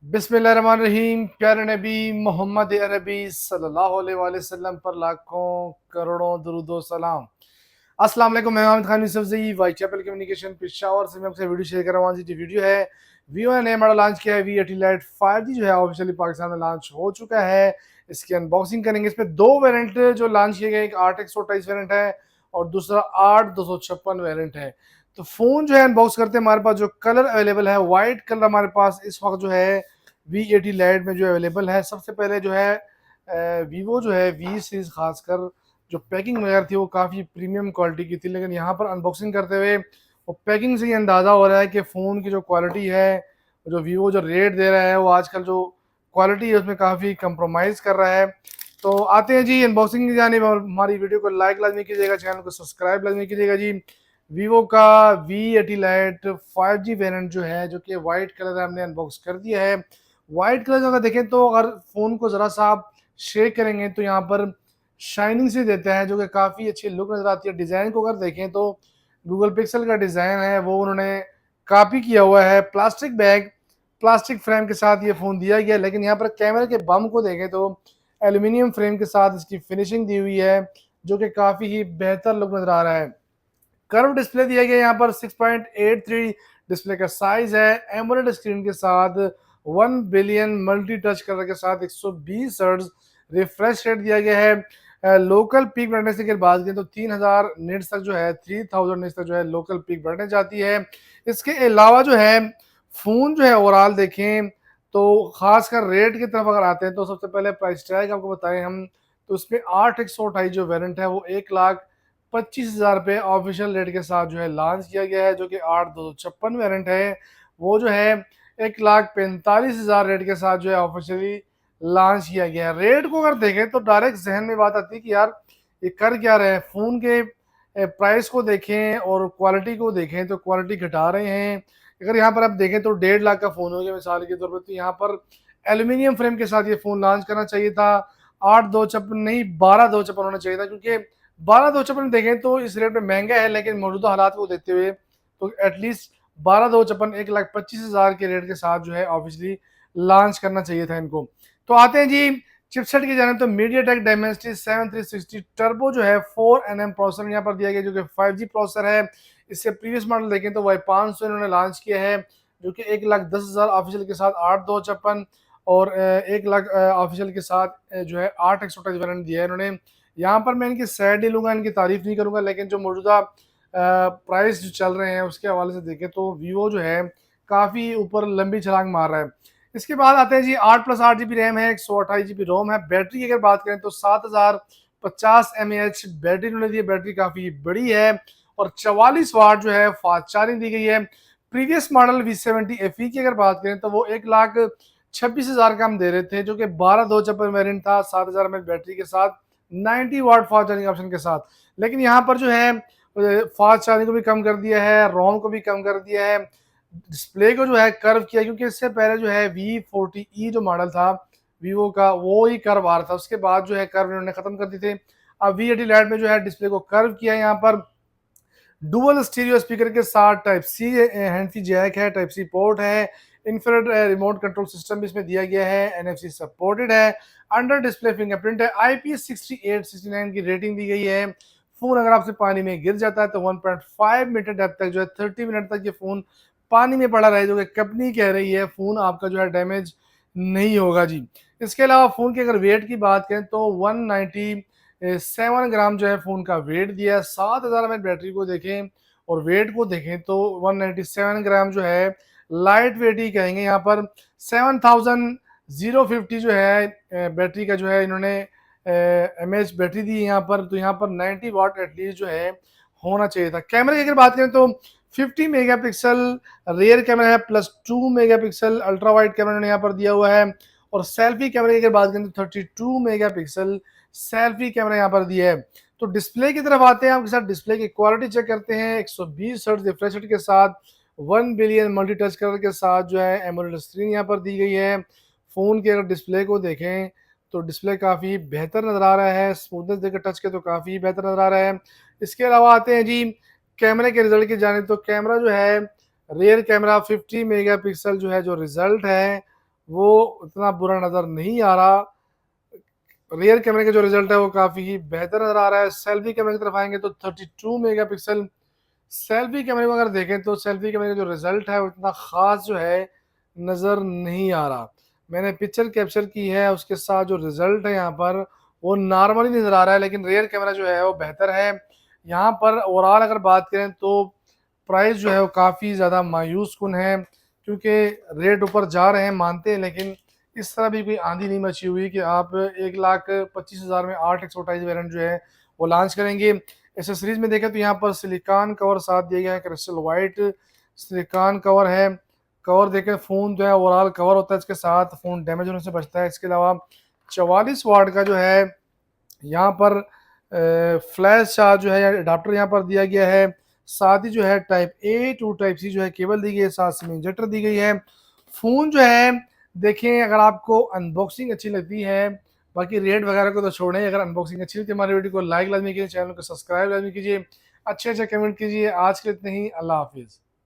बिस्मिल्लाहिर्रहमानिर्रहीम। प्यारे नबी मोहम्मद अरबी सल्लल्लाहु अलैहि वसल्लम पर लाखों करोड़ों दुरूदो सलाम। अस्सलाम वालेकुम। मैं Mohammad Khan Yousafzai White Chapel Communication Peshawar से मैं आपसे वीडियो शेयर कर रहा हूँ। जी वीडियो है वीवो ने नया मॉडल लॉन्च किया है V80 Lite 5G जो है ऑफिशियली पाकिस्तान में लॉन्च हो चुका है। इसकी अनबॉक्सिंग करेंगे। इसमें दो वेरिएंट जो लॉन्च किए गए, एक 8 128 वेरिएंट है और दूसरा 8 256 वेरिएंट है। तो फोन जो है अनबॉक्स करते हैं। हमारे पास जो कलर अवेलेबल है वाइट कलर हमारे पास इस वक्त जो है V80 Lite में जो अवेलेबल है। सबसे पहले जो है वीवो जो है वी सीरीज खासकर जो पैकिंग वगैरह थी वो काफ़ी प्रीमियम क्वालिटी की थी, लेकिन यहाँ पर अनबॉक्सिंग करते हुए वो पैकिंग से ही अंदाज़ा हो रहा है कि फ़ोन की जो क्वालिटी है, जो वीवो जो रेट दे रहा है वो आजकल जो क्वालिटी है उसमें काफ़ी कंप्रोमाइज़ कर रहा है। तो आते हैं जी अनबॉक्सिंग की जानिब। हमारी वीडियो को लाइक लाजमी कीजिएगा, चैनल को सब्सक्राइब लाजमी कीजिएगा जी। वीवो का V80 Lite 5G वेरिएंट जो है, जो कि वाइट कलर है, हमने अनबॉक्स कर दिया है। वाइट कलर अगर देखें तो अगर फ़ोन को ज़रा सा आप शेक करेंगे तो यहाँ पर शाइनिंग से देता है, जो कि काफ़ी अच्छी लुक नज़र आती है। डिज़ाइन को अगर देखें तो गूगल पिक्सल का डिज़ाइन है वो उन्होंने कॉपी किया हुआ है। प्लास्टिक बैग, प्लास्टिक फ्रेम के साथ ये फ़ोन दिया गया है, लेकिन यहाँ पर कैमरे के बम को देखें तो एल्यूमिनियम फ्रेम के साथ इसकी फिनिशिंग दी हुई है, जो कि काफ़ी ही बेहतर लुक नज़र आ रहा है। कर्व डिस्प्ले दिया गया यहाँ पर 6.83 डिस्प्ले का साइज है। एमोलेड स्क्रीन के साथ 1 बिलियन मल्टी टच कलर के साथ 120 हर्ट्ज रिफ्रेश रेट दिया गया है। लोकल पीक ब्राइटनेस की बात करें तो 3000 निट्स तक जो है 3000 निट्स तक जो है लोकल पीक ब्राइटनेस जाती है। इसके अलावा जो है फ़ोन जो है ओवरऑल देखें तो खासकर रेट की तरफ अगर आते हैं तो सबसे पहले प्राइस टैग आपको बताएं हम, तो उसमें 8 128 जो वेरिएंट है वो 1,25,000 रुपये ऑफिशियल रेट के साथ जो है लॉन्च किया गया है। जो कि 8 256 वेरिएंट है वो जो है 1,45,000 रेट के साथ जो है ऑफिशियली लॉन्च किया गया है। रेट को अगर देखें तो डायरेक्ट जहन में बात आती है कि यार ये कर क्या रहे हैं। फ़ोन के प्राइस को देखें और क्वालिटी को देखें तो क्वालिटी घटा रहे हैं। अगर यहाँ पर आप देखें तो 1.5 लाख का फ़ोन हो गया मिसाल के तौर पर, तो यहाँ पर एल्यूमिनियम फ्रेम के साथ ये फ़ोन लॉन्च करना चाहिए था। 8 256 नहीं 12 256 होना चाहिए था, क्योंकि 12 256 देखें तो इस रेट में महंगा है, लेकिन मौजूदा हालात को देखते हुए तो एटलीस्ट 12 256 1,25,000 के रेट के साथ जो है ऑफिशियली लॉन्च करना चाहिए था इनको। तो आते हैं जी चिपसेट की जाने तो मीडियाटेक डायमेंसिटी 7360 टर्बो जो है 4nm प्रोसेसर यहाँ पर दिया गया, जो कि 5G प्रोसेसर है। इससे प्रीवियस मॉडल देखें तो Y500 इन्होंने लॉन्च किया है, जो कि 1,10,000 ऑफिशियल के साथ 8 256 और 1 लाख ऑफिशियल के साथ जो है 8 128 वेरिएंट दिया है इन्होंने। यहाँ पर मैं इनकी सैड नहीं लूँगा, इनकी तारीफ नहीं करूँगा, लेकिन जो मौजूदा प्राइस जो चल रहे हैं उसके हवाले से देखें तो वीवो जो है काफ़ी ऊपर लंबी छलांग मार रहा है। इसके बाद आते हैं जी 8+8 GB रैम है, 128 GB रोम है। बैटरी की अगर बात करें तो 7050 mAh बैटरी उन्होंने दी है। बैटरी काफ़ी बड़ी है और 44 वाट जो है फास्ट चार्जिंग दी गई है। प्रीवियस मॉडल V70 FE की अगर बात करें तो वो 1,26,000 का हम दे रहे थे, जो कि 12 256 वेरिएंट था 7000 mAh बैटरी के साथ 90 वाट फास्ट चार्जिंग ऑप्शन के साथ। लेकिन यहाँ पर जो है फास्ट चार्जिंग को भी कम कर दिया है, रोम को भी कम कर दिया है, डिस्प्ले को जो है कर्व किया, क्योंकि इससे पहले जो है V40E जो मॉडल था वीवो का वो ही कर्व आ रहा था, उसके बाद जो है कर्व इन्होंने खत्म कर दी थे। अब V80 Lite में जो है डिस्प्ले को कर्व किया है। यहाँ पर डुअल स्टीरियो स्पीकर के साथ टाइप सी हैंड सी जैक है, टाइप सी पोर्ट है, इंफ्रारेड रिमोट कंट्रोल सिस्टम भी इसमें दिया गया है, NFC सपोर्टेड है, अंडर डिस्प्ले फिंगरप्रिंट है, IP68 69 की रेटिंग दी गई है। फोन अगर आपसे पानी में गिर जाता है तो 1.5 मीटर डेप्थ तक जो है 30 मिनट तक ये फोन पानी में पड़ा रहे, जो कि कंपनी कह रही है फोन आपका जो है डैमेज नहीं होगा जी। इसके अलावा फोन के अगर वेट की बात करें तो 197 ग्राम जो है फ़ोन का वेट दिया है। 7000 mAh बैटरी को देखें और वेट को देखें तो 197 ग्राम जो है लाइट वेट ही कहेंगे। यहाँ पर 7050 जो है बैटरी का जो है इन्होंने mAh बैटरी दी है यहाँ पर, तो यहाँ पर 90 वाट एटलीस्ट जो है होना चाहिए था। कैमरे की अगर बात करें तो 50 मेगापिक्सल रियर कैमरा है, plus 2 megapixel ultra wide camera इन्होंने यहाँ पर दिया हुआ है। और सेल्फी कैमरे की अगर बात करें तो 32 मेगापिक्सल सेल्फी कैमरा यहाँ पर दिया है। तो डिस्प्ले की तरफ आते हैं, आपके साथ डिस्प्ले की क्वालिटी चेक करते हैं। 120 हर्ट्ज रिफ्रेश रेट के साथ 1 बिलियन मल्टी टच कलर के साथ जो है एमोलेड स्क्रीन यहाँ पर दी गई है। फ़ोन के अगर डिस्प्ले को देखें तो डिस्प्ले काफ़ी बेहतर नज़र आ रहा है, स्मूथनेस देकर टच के तो काफ़ी बेहतर नज़र आ रहा है। इसके अलावा आते हैं जी कैमरे के रिजल्ट की जाने तो कैमरा जो है रियर कैमरा 50 मेगापिक्सल जो है जो रिजल्ट है वो उतना बुरा नज़र नहीं आ रहा। रियर कैमरे का जो रिजल्ट है वो काफ़ी ही बेहतर नज़र आ रहा है। सेल्फी कैमरे की तरफ आएँगे तो 32 मेगापिक्सल सेल्फी कैमरे को अगर देखें तो सेल्फी कैमरे का जो रिजल्ट है वो इतना ख़ास जो है नज़र नहीं आ रहा। मैंने पिक्चर कैप्चर की है, उसके साथ जो रिजल्ट है यहाँ पर वो नॉर्मली नज़र आ रहा है, लेकिन रियर कैमरा जो है वो बेहतर है। यहाँ पर ओवरऑल अगर बात करें तो प्राइस जो है वो काफ़ी ज़्यादा मायूस कुन है, क्योंकि रेट ऊपर जा रहे हैं मानते हैं, लेकिन इस तरह भी कोई आंधी नहीं मची हुई कि आप 1,25,000 में 8 एक्सोटाइज वेरिएंट जो है वो लॉन्च करेंगे। एसेसरीज में देखें तो यहाँ पर सिलिकॉन कवर साथ दिया गया है, क्रिस्टल वाइट सिलिकॉन कवर है। कवर देखें, फ़ोन जो है ओवरऑल कवर होता है इसके साथ, फ़ोन डैमेज होने से बचता है। इसके अलावा 44 वाट का जो है यहाँ पर फ्लैश चार्ज जो है अडाप्टर यहाँ पर दिया गया है। साथ ही जो है type A to type C जो है केबल दी गई है, साथ में इंजेक्टर दी गई है। फ़ोन जो है देखें, अगर आपको अनबॉक्सिंग अच्छी लगती है, बाकी रेट वगैरह को तो छोड़ें, अगर अनबॉक्सिंग अच्छी लगती है हमारी वीडियो को लाइक लाजमी कीजिए, चैनल को सब्सक्राइब लाजमी कीजिए, अच्छे अच्छे कमेंट कीजिए। आज के लिए इतने ही, अल्लाह हाफिज़।